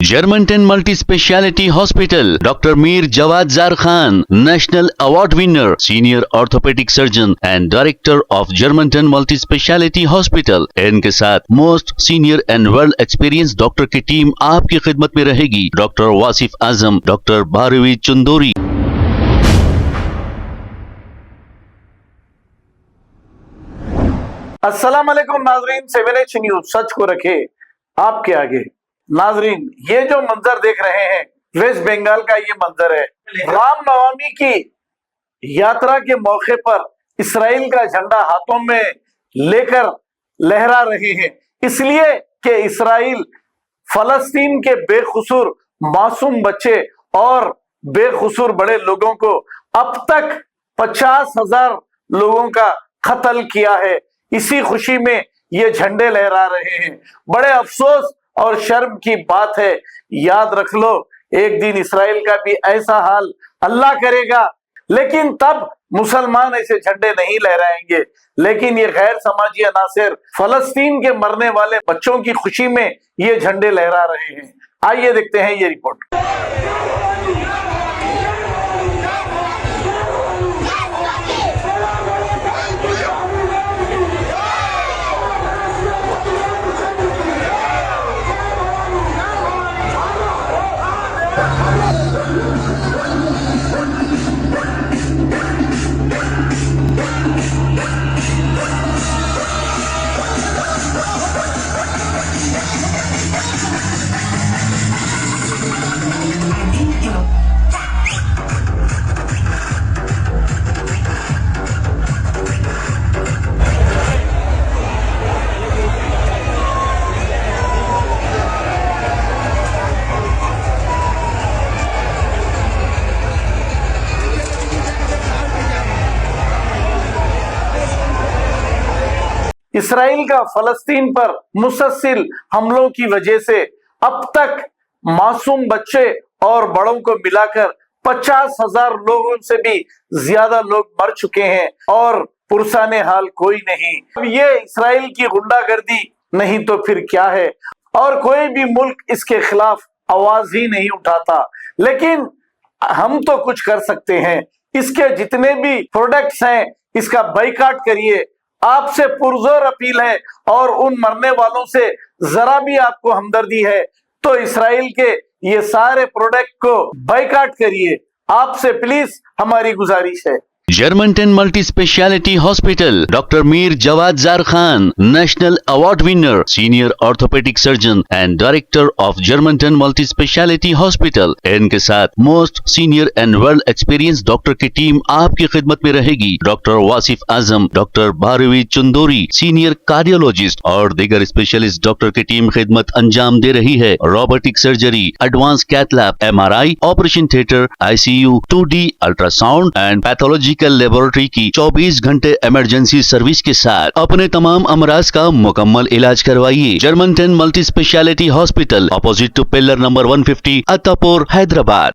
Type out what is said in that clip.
Germantown Multi Speciality Hospital, Dr. Mir Jawad Zar Khan, National Award winner, Senior Orthopedic Surgeon and Director of Germantown Multi Speciality Hospital। इनके साथ most senior and world experience doctor की team आपकी खिदमत में रहेगी। Doctor Wasif Azam, doctor Bharvi Chandori. अस्सलाम वालेकुम नाजरीन, 7H न्यूज सच को रखे आपके आगे। नाजरीन, ये जो मंजर देख रहे हैं वेस्ट बंगाल का ये मंजर है। रामनवमी की यात्रा के मौके पर इसराइल का झंडा हाथों में लेकर लहरा रहे हैं, इसलिए कि इसराइल फलस्तीन के बेकसूर मासूम बच्चे और बेकसूर बड़े लोगों को अब तक 50,000 लोगों का कत्ल किया है। इसी खुशी में ये झंडे लहरा रहे हैं। बड़े अफसोस और शर्म की बात है। याद रख लो, एक दिन इसराइल का भी ऐसा हाल अल्लाह करेगा, लेकिन तब मुसलमान ऐसे झंडे नहीं लहराएंगे। लेकिन ये गैर समाजी अनासिर फलस्तीन के मरने वाले बच्चों की खुशी में ये झंडे लहरा रहे हैं। आइए देखते हैं ये रिपोर्ट। इसराइल का फलस्तीन पर मुसलसल हमलों की वजह से अब तक मासूम बच्चे और बड़ों को मिलाकर 50,000 लोगों से भी ज्यादा लोग मर चुके हैं और पुरसाने हाल कोई नहीं। अब ये इसराइल की गुंडागर्दी नहीं तो फिर क्या है, और कोई भी मुल्क इसके खिलाफ आवाज ही नहीं उठाता। लेकिन हम तो कुछ कर सकते हैं। इसके जितने भी प्रोडक्ट्स हैं इसका बाइकाट करिए। आपसे पुरजोर अपील है, और उन मरने वालों से जरा भी आपको हमदर्दी है तो इसराइल के ये सारे प्रोडक्ट को बाइकाट करिए। आपसे प्लीज हमारी गुजारिश है। Germantown Multi Speciality Hospital, Dr. Mir Jawad Zar Khan, National Award winner, Senior Orthopedic Surgeon and Director of Germantown Multi Speciality Hospital। इनके साथ most senior and world experience doctor की team आपकी खिदमत में रहेगी। Doctor Wasif Azam, doctor Bharvi Chandori, senior cardiologist और दीगर specialist doctor की टीम खिदमत अंजाम दे रही है। Robotic surgery, advance cath lab, MRI, operation theatre, ICU, 2D ultrasound and pathology laboratory की 24 घंटे इमरजेंसी सर्विस के साथ अपने तमाम अमराज का मुकम्मल इलाज करवाइए। जर्मनटन multi speciality hospital, opposite to pillar number 150, Attapur, Hyderabad.